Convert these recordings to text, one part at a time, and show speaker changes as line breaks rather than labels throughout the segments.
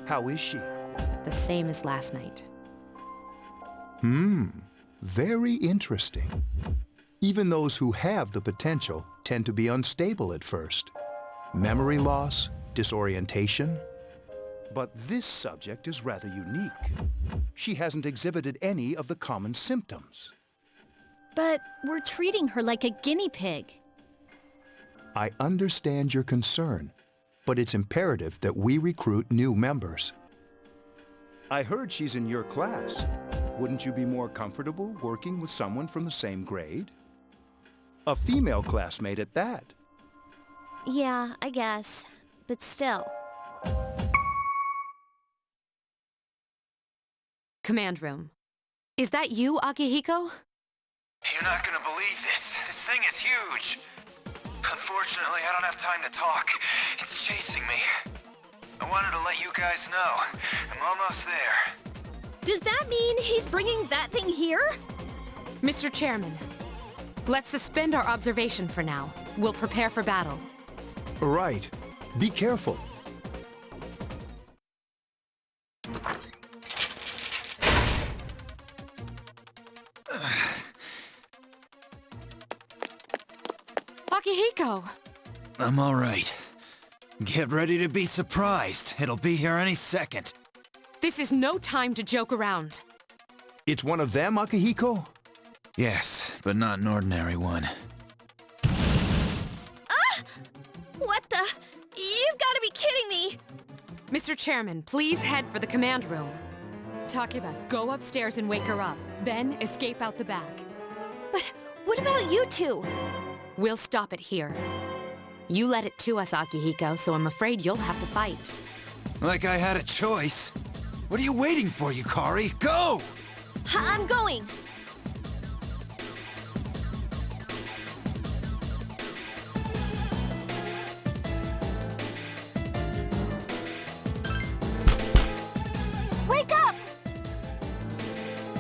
How is she?
The same as last night.
Very interesting. Even those who have the potential tend to be unstable at first. Memory loss, disorientation. But this subject is rather unique. She hasn't exhibited any of the common symptoms.
But we're treating her like a guinea pig.
I understand your concern, but it's imperative that we recruit new members. I heard she's in your class. Wouldn't you be more comfortable working with someone from the same grade? A female classmate at that.
Yeah, I guess. But still.
Command room. Is that you, Akihiko?
You're not gonna believe this. This thing is huge. Unfortunately, I don't have time to talk. It's chasing me. I wanted to let you guys know. I'm almost there.
Does that mean he's bringing that thing here?
Mr. Chairman, let's suspend our observation for now. We'll prepare for battle.
Right. Be careful.
Akihiko!
I'm all right. Get ready to be surprised. It'll be here any second.
This is no time to joke around.
It's one of them, Akihiko?
Yes, but not an ordinary one.
What the? You've got to be kidding me!
Mr. Chairman, please head for the command room. Takeba, go upstairs and wake her up. Then escape out the back.
But what about you two?
We'll stop it here. You led it to us, Akihiko, so I'm afraid you'll have to fight.
Like I had a choice. What are you waiting for, Yukari? Go!
I'm going! Wake up!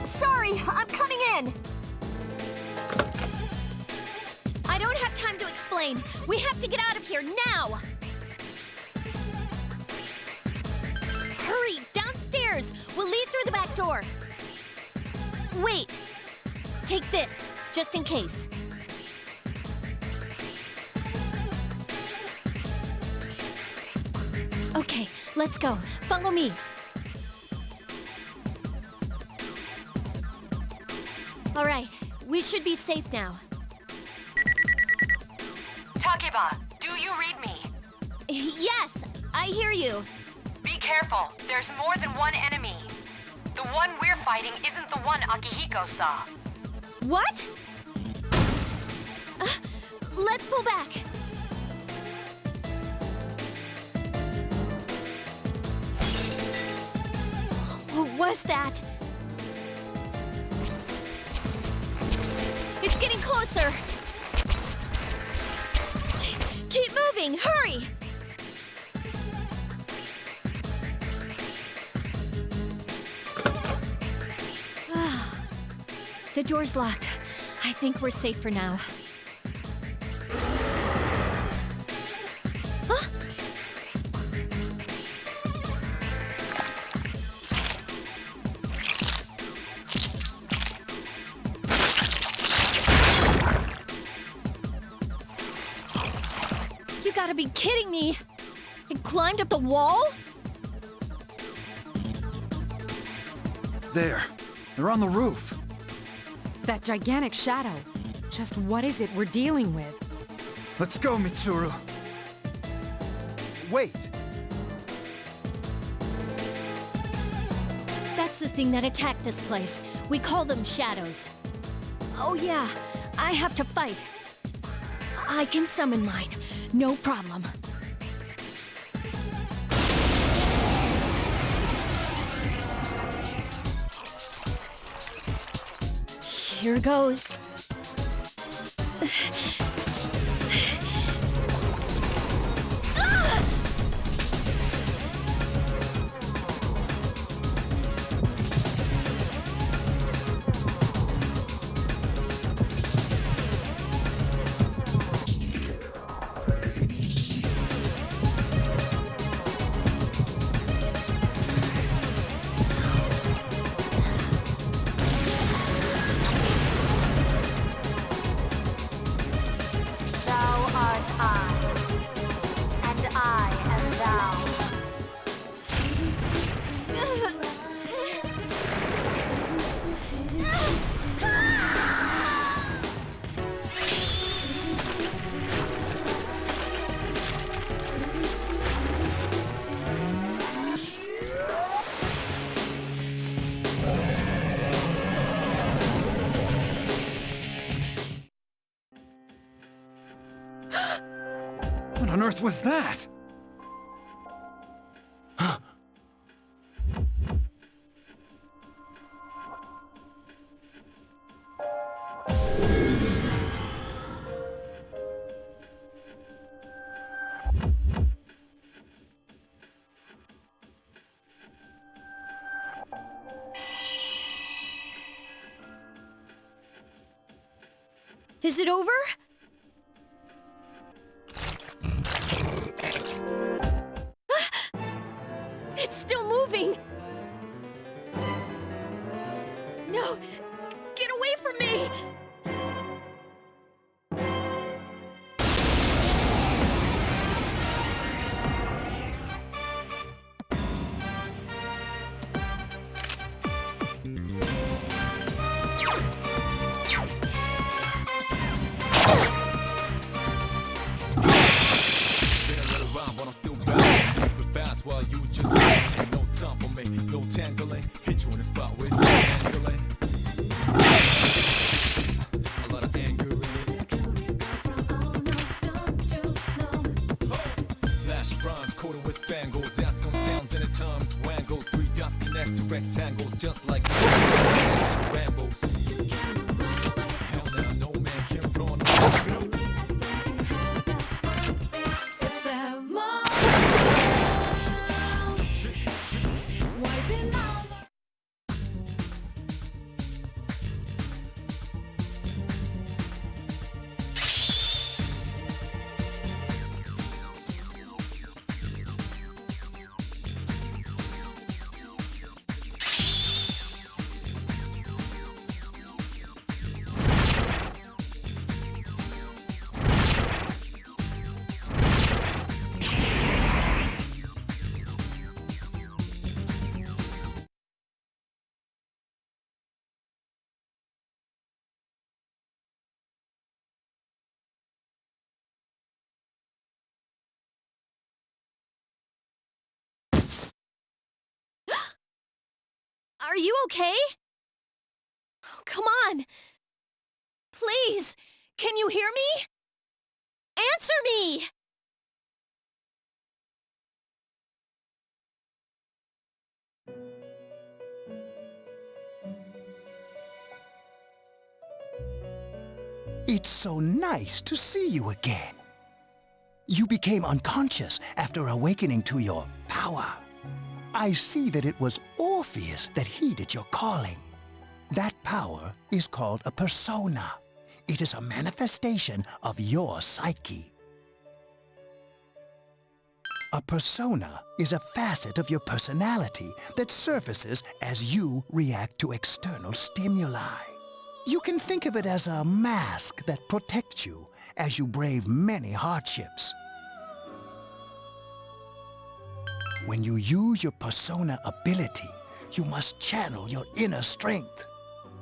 Sorry, I'm coming in! I don't have time to explain. We have to get out of here now! Hurry, downstairs! We'll leave through the back door. Wait. Take this, just in case. Okay, let's go. Follow me. All right, we should be safe now.
Takeba, do you read me?
Yes, I hear you.
Be careful. There's more than one enemy. The one we're fighting isn't the one Akihiko saw.
What? Let's pull back. What was that? It's getting closer. Keep moving, hurry! The door's locked. I think we're safe for now. Huh? You gotta be kidding me! It climbed up the wall?
There. They're on the roof.
That gigantic shadow. Just what is it we're dealing with?
Let's go, Mitsuru.
Wait!
That's the thing that attacked this place. We call them shadows. Oh yeah, I have to fight. I can summon mine, no problem. Here goes.
on earth was that?
Is it over? It's still moving! No! Get away from me!
But I'm still back. Moving fast while you just ain't no time for me. No tangling. Hit you in the spot with angling. A lot of anger in it. Flash rhymes, coated with spangles. Add some sounds in the times. Wangles, 3 dots connect to rectangles, just like Rambos. Hell now, no man can run.
Are you okay? Oh, come on! Please! Can you hear me? Answer me!
It's so nice to see you again. You became unconscious after awakening to your power. I see that it was Orpheus that heeded your calling. That power is called a persona. It is a manifestation of your psyche. A persona is a facet of your personality that surfaces as you react to external stimuli. You can think of it as a mask that protects you as you brave many hardships. When you use your persona ability, you must channel your inner strength.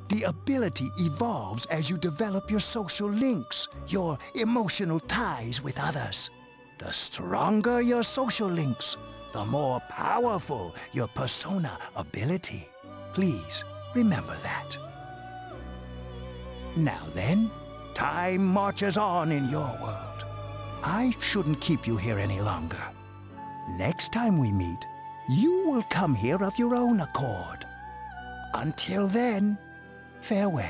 The ability evolves as you develop your social links, your emotional ties with others. The stronger your social links, the more powerful your persona ability. Please remember that. Now then, time marches on in your world. I shouldn't keep you here any longer. Next time we meet, you will come here of your own accord. Until then, farewell.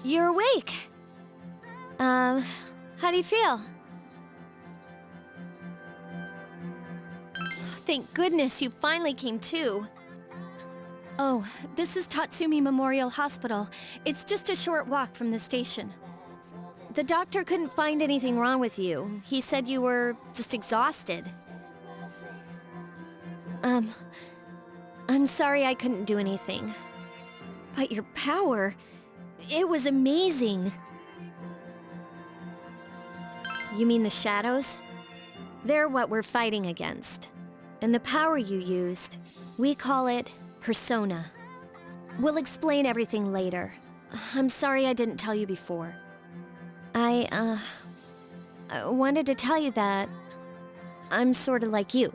You're awake. How do you feel? Thank goodness you finally came to. Oh, this is Tatsumi Memorial Hospital. It's just a short walk from the station. The doctor couldn't find anything wrong with you. He said you were just exhausted. I'm sorry I couldn't do anything. But your power, it was amazing. You mean the shadows? They're what we're fighting against. And the power you used, we call it persona. We'll explain everything later. I'm sorry I didn't tell you before. I wanted to tell you that I'm sorta like you.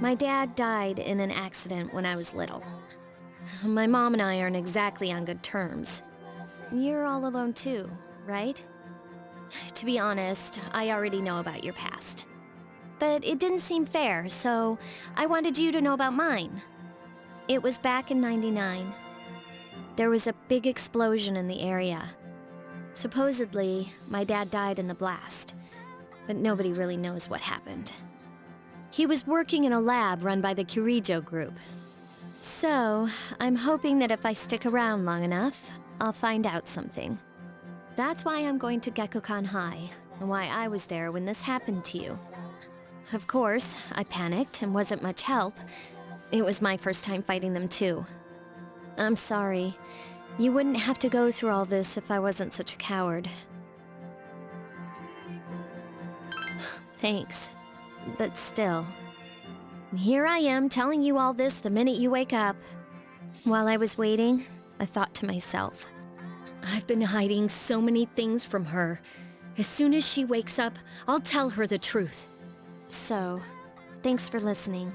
My dad died in an accident when I was little. My mom and I aren't exactly on good terms. You're all alone too, right? To be honest, I already know about your past. But it didn't seem fair, so I wanted you to know about mine. It was back in '99. There was a big explosion in the area. Supposedly, my dad died in the blast, but nobody really knows what happened. He was working in a lab run by the Kirijo group. So, I'm hoping that if I stick around long enough, I'll find out something. That's why I'm going to Gekkoukan High, and why I was there when this happened to you. Of course, I panicked and wasn't much help. It was my first time fighting them too. I'm sorry. You wouldn't have to go through all this if I wasn't such a coward. Thanks. But still. Here I am telling you all this the minute you wake up. While I was waiting, I thought to myself, I've been hiding so many things from her. As soon as she wakes up, I'll tell her the truth. So, thanks for listening.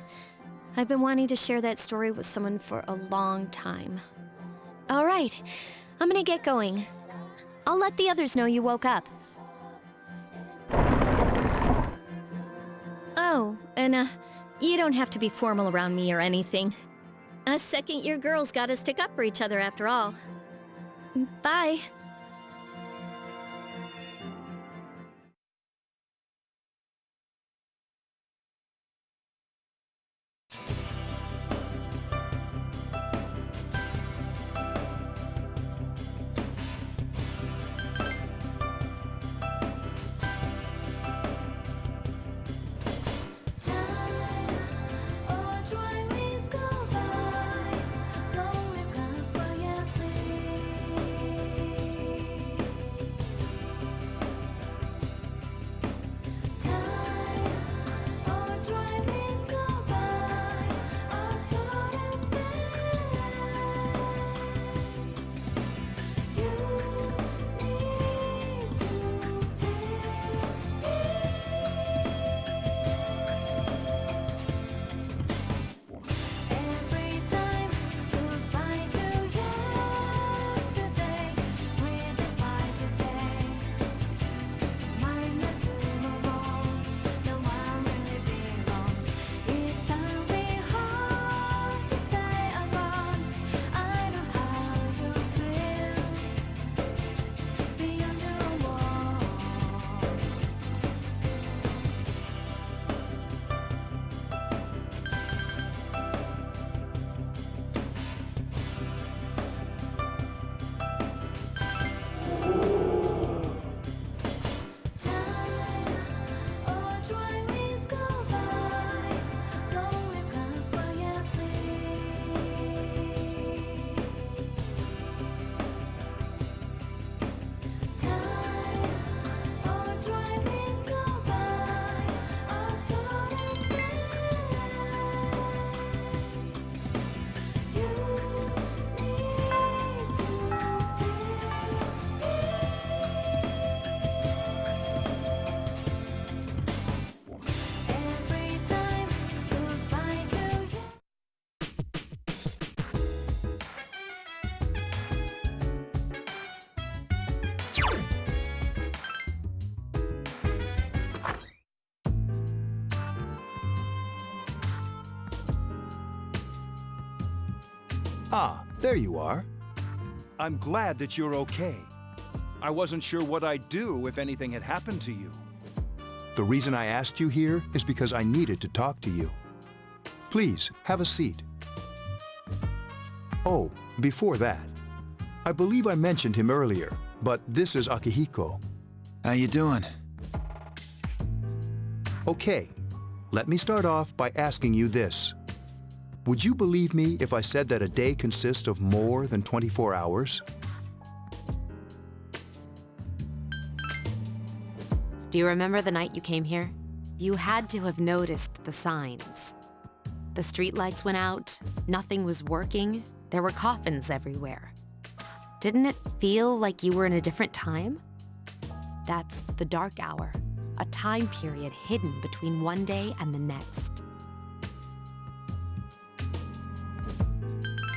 I've been wanting to share that story with someone for a long time. All right, I'm gonna get going. I'll let the others know you woke up. Oh, and you don't have to be formal around me or anything. Us second-year girls gotta stick up for each other after all. Bye.
Ah, there you are. I'm glad that you're okay. I wasn't sure what I'd do if anything had happened to you. The reason I asked you here is because I needed to talk to you. Please, have a seat. Oh, before that, I believe I mentioned him earlier, but this is Akihiko.
How you doing?
Okay, let me start off by asking you this. Would you believe me if I said that a day consists of more than 24 hours?
Do you remember the night you came here? You had to have noticed the signs. The streetlights went out, nothing was working, There were coffins everywhere. Didn't it feel like you were in a different time? That's the dark hour, a time period hidden between one day and the next.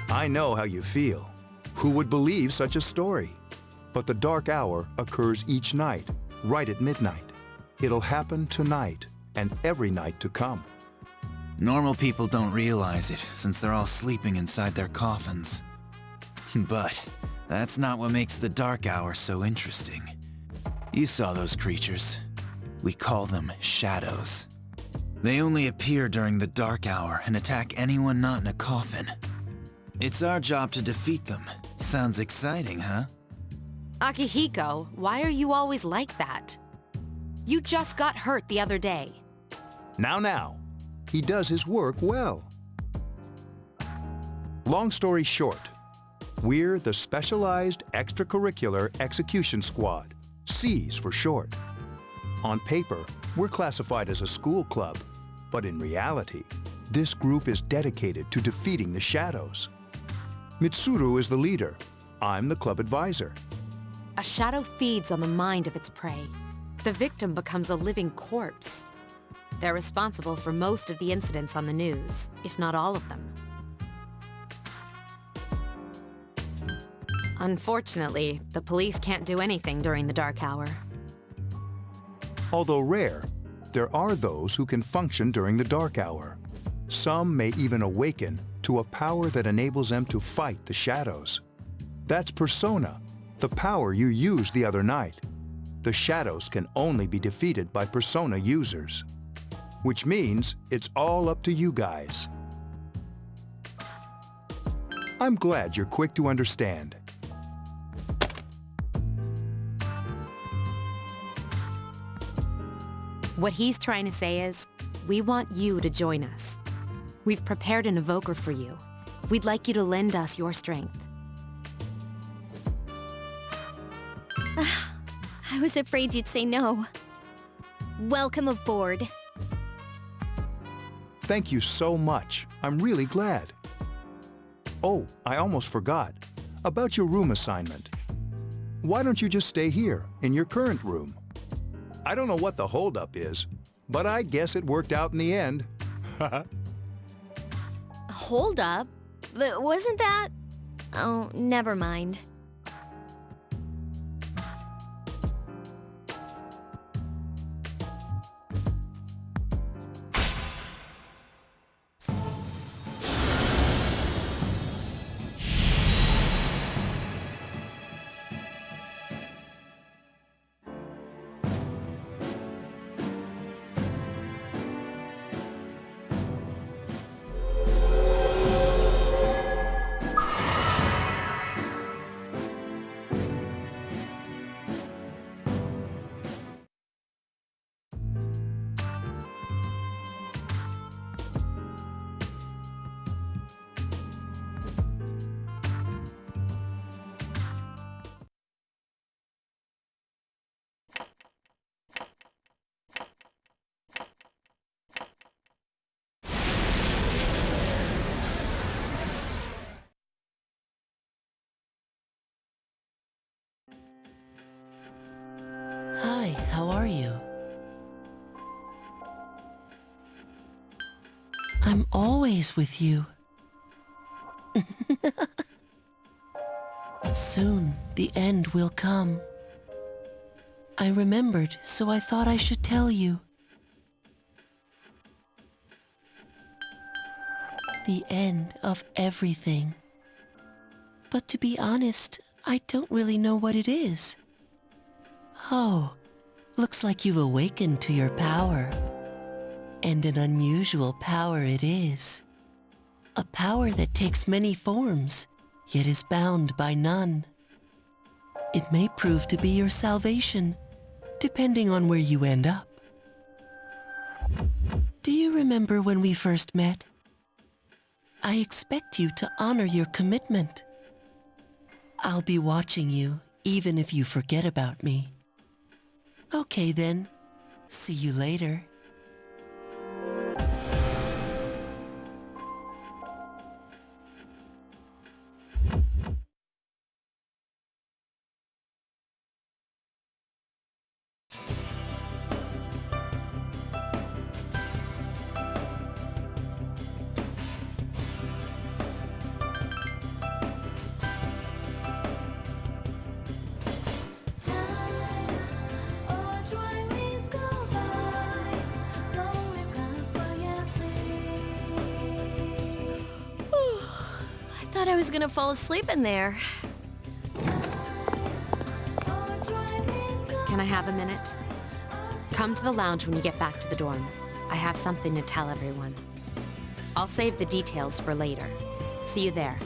I know how you feel. Who would believe such a story? But the dark hour occurs each night, right at midnight. It'll happen tonight and every night to come.
Normal people don't realize it, since they're all sleeping inside their coffins. But that's not what makes the dark hour so interesting. You saw those creatures. We call them shadows. They only appear during the dark hour and attack anyone not in a coffin. It's our job to defeat them. Sounds exciting, huh?
Akihiko, why are you always like that? You just got hurt the other day.
Now. He does his work well. Long story short, we're the Specialized Extracurricular Execution Squad, SEAS for short. On paper, we're classified as a school club, but in reality, this group is dedicated to defeating the shadows. Mitsuru is the leader. I'm the club advisor.
A shadow feeds on the mind of its prey. The victim becomes a living corpse. They're responsible for most of the incidents on the news, if not all of them. Unfortunately, the police can't do anything during the dark hour.
Although rare, there are those who can function during the dark hour. Some may even awaken to a power that enables them to fight the shadows. That's Persona, the power you used the other night. The shadows can only be defeated by Persona users. Which means it's all up to you guys. I'm glad you're quick to understand.
What he's trying to say is, we want you to join us. We've prepared an evoker for you. We'd like you to lend us your strength.
I was afraid you'd say no. Welcome aboard.
Thank you so much. I'm really glad. Oh, I almost forgot. About your room assignment. Why don't you just stay here, in your current room? I don't know what the holdup is, but I guess it worked out in the end.
Hold up. Wasn't that? Oh, never mind.
Hi, how are you? I'm always with you. Soon, the end will come. I remembered, so I thought I should tell you. The end of everything. But to be honest, I don't really know what it is. Oh, looks like you've awakened to your power. And an unusual power it is. A power that takes many forms, yet is bound by none. It may prove to be your salvation, depending on where you end up. Do you remember when we first met? I expect you to honor your commitment. I'll be watching you, even if you forget about me. Okay then, see you later.
Thought I was gonna fall asleep in there.
Can I have a minute? Come to the lounge when you get back to the dorm. I have something to tell everyone. I'll save the details for later. See you there.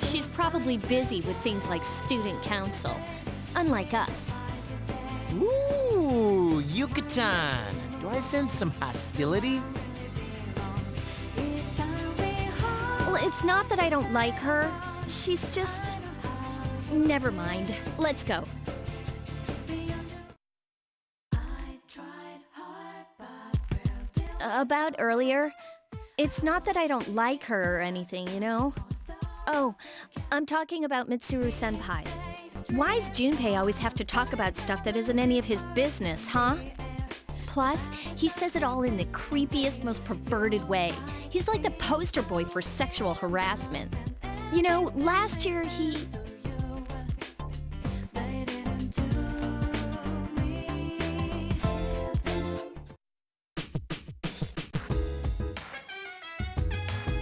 She's probably busy with things like student council, unlike us.
Ooh, Yucatan. Do I sense some hostility?
Well, it's not that I don't like her. She's just... Never mind. Let's go. About earlier, it's not that I don't like her or anything, you know? Oh, I'm talking about Mitsuru-senpai. Why's Junpei always have to talk about stuff that isn't any of his business, huh? Plus, he says it all in the creepiest, most perverted way. He's like the poster boy for sexual harassment. You know, last year he...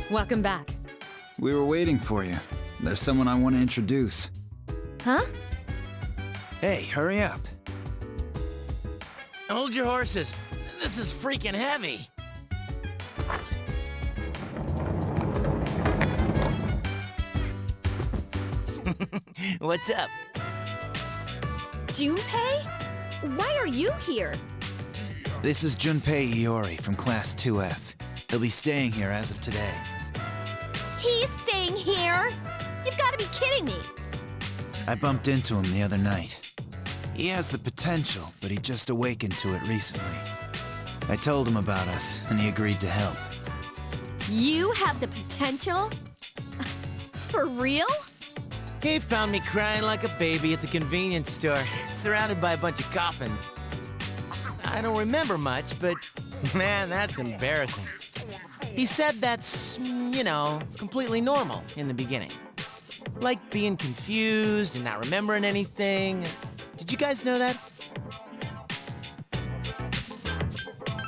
Welcome back.
We were waiting for you. There's someone I want to introduce.
Huh?
Hey, hurry up. Hold your horses. This is freaking heavy. What's up?
Junpei? Why are you here?
This is Junpei Iori from Class 2F. He'll be staying here as of today.
He's staying here? You've got to be kidding me.
I bumped into him the other night. He has the potential, but he just awakened to it recently. I told him about us, and he agreed to help.
You have the potential? For real?
He found me crying like a baby at the convenience store, surrounded by a bunch of coffins. I don't remember much, but man, that's embarrassing. He said that's, you know, completely normal in the beginning. Like being confused and not remembering anything. Did you guys know that?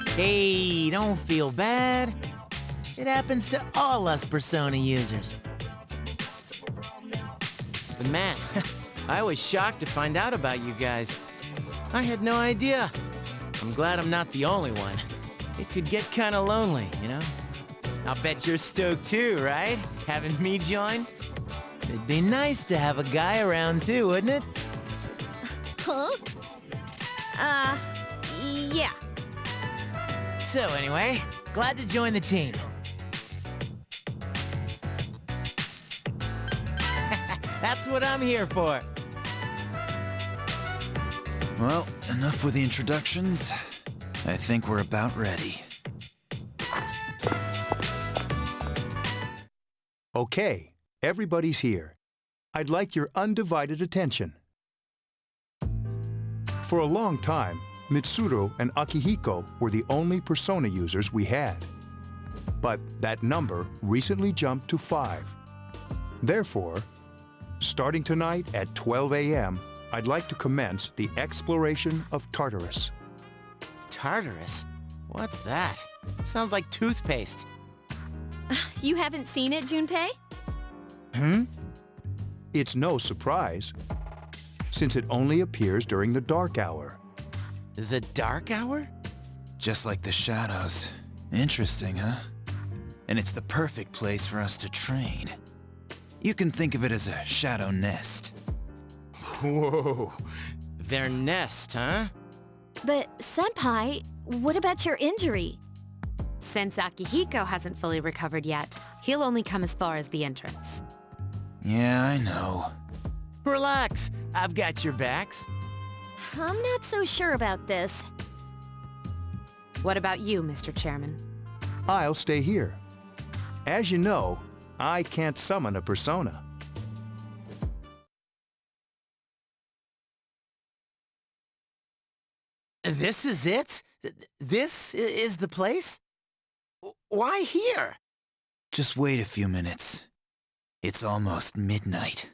Hey, don't feel bad. It happens to all us Persona users. But man, I was shocked to find out about you guys. I had no idea. I'm glad I'm not the only one. It could get kinda lonely, you know? I'll bet you're stoked too, right? Having me join? It'd be nice to have a guy around too, wouldn't it?
Huh? Yeah.
So anyway, glad to join the team. That's what I'm here for.
Well, enough with the introductions. I think we're about ready.
Okay, everybody's here. I'd like your undivided attention. For a long time, Mitsuru and Akihiko were the only Persona users we had. But that number recently jumped to 5. Therefore, starting tonight at 12 a.m., I'd like to commence the exploration of Tartarus.
Tartarus? What's that? Sounds like toothpaste.
You haven't seen it, Junpei?
It's no surprise, since it only appears during the dark hour.
The dark hour?
Just like the shadows. Interesting, huh? And it's the perfect place for us to train. You can think of it as a shadow nest.
Whoa. Their nest, huh?
But, Senpai, what about your injury?
Since Akihiko hasn't fully recovered yet, he'll only come as far as the entrance.
Yeah, I know.
Relax, I've got your backs.
I'm not so sure about this.
What about you, Mr. Chairman?
I'll stay here. As you know, I can't summon a persona.
This is it? This is the place? Why here?
Just wait a few minutes. It's almost midnight.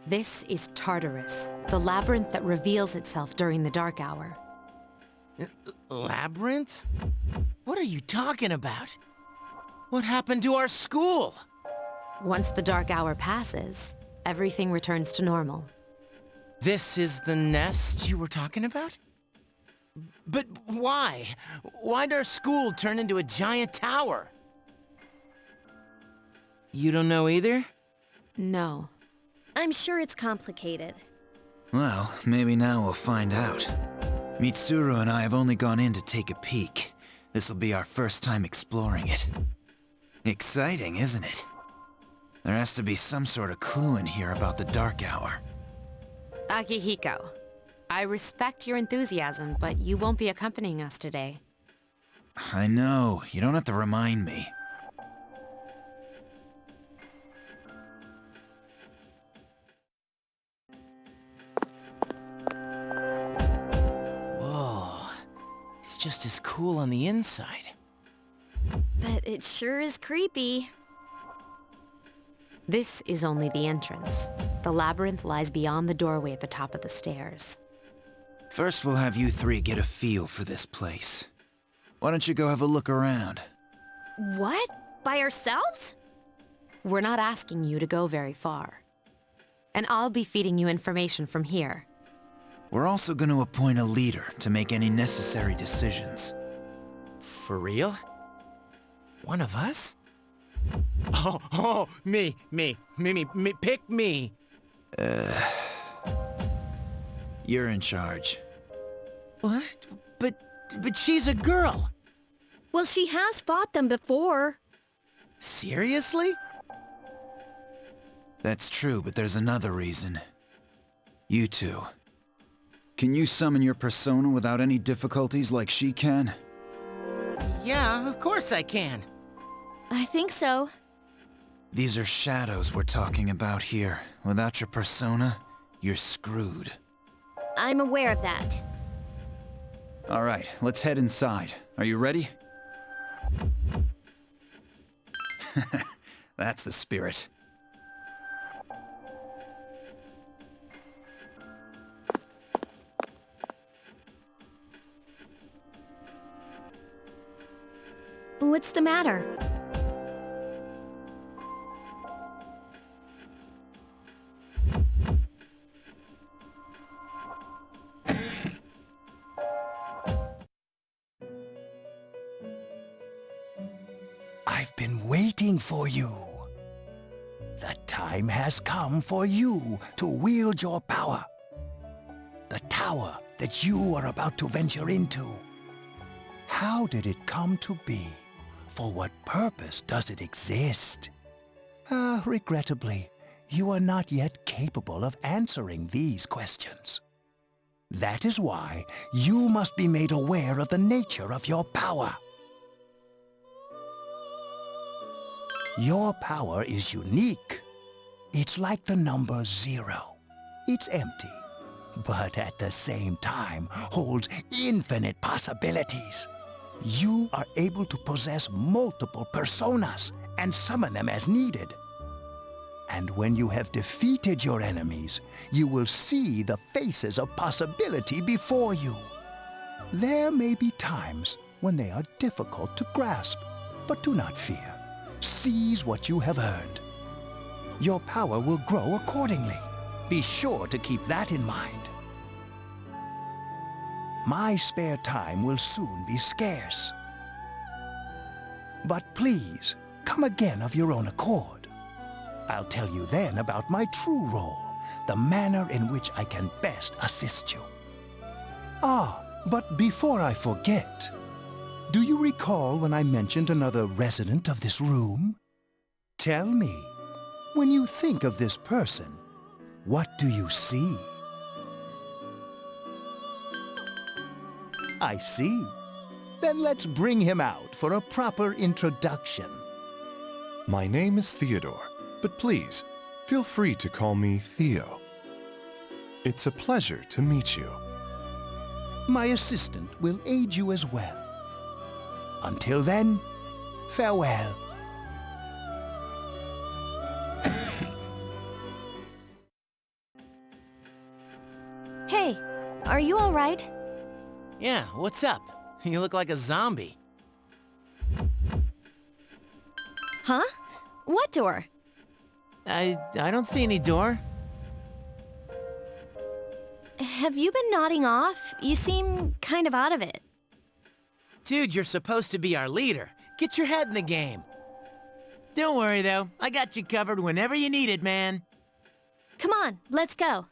This is Tartarus, the labyrinth that reveals itself during the dark hour.
Labyrinth? What are you talking about? What happened to our school?
Once the dark hour passes, everything returns to normal.
This is the nest you were talking about? But why? Why'd our school turn into a giant tower? You don't know either?
No.
I'm sure it's complicated.
Well, maybe now we'll find out. Mitsuru and I have only gone in to take a peek. This'll be our first time exploring it. Exciting, isn't it? There has to be some sort of clue in here about the dark hour.
Akihiko, I respect your enthusiasm, but you won't be accompanying us today.
I know, you don't have to remind me.
Whoa, it's just as cool on the inside.
But it sure is creepy.
This is only the entrance. The labyrinth lies beyond the doorway at the top of the stairs.
First we'll have you three get a feel for this place. Why don't you go have a look around?
What? By ourselves?
We're not asking you to go very far. And I'll be feeding you information from here.
We're also going to appoint a leader to make any necessary decisions.
For real? One of us? Me, pick me.
You're in charge.
What? But she's a girl.
Well, she has fought them before.
Seriously?
That's true, but there's another reason. You two. Can you summon your persona without any difficulties like she can?
Yeah, of course I can.
I think so.
These are shadows we're talking about here. Without your persona, you're screwed.
I'm aware of that.
All right, let's head inside. Are you ready? That's the spirit.
What's the matter?
I've been waiting for you. The time has come for you to wield your power. The tower that you are about to venture into. How did it come to be? For what purpose does it exist? Regrettably, you are not yet capable of answering these questions. That is why you must be made aware of the nature of your power. Your power is unique. It's like the number 0. It's empty, but at the same time holds infinite possibilities. You are able to possess multiple personas and summon them as needed. And when you have defeated your enemies, you will see the faces of possibility before you. There may be times when they are difficult to grasp, but do not fear. Seize what you have earned. Your power will grow accordingly. Be sure to keep that in mind. My spare time will soon be scarce. But please, come again of your own accord. I'll tell you then about my true role, the manner in which I can best assist you. But before I forget, do you recall when I mentioned another resident of this room? Tell me, when you think of this person, what do you see? I see. Then let's bring him out for a proper introduction.
My name is Theodore, but please, feel free to call me Theo. It's a pleasure to meet you.
My assistant will aid you as well. Until then, farewell.
are you all right?
Yeah, what's up? You look like a zombie.
Huh? What door?
I don't see any door.
Have you been nodding off? You seem kind of out of it.
Dude, you're supposed to be our leader. Get your head in the game. Don't worry, though. I got you covered whenever you need it, man.
Come on, let's go.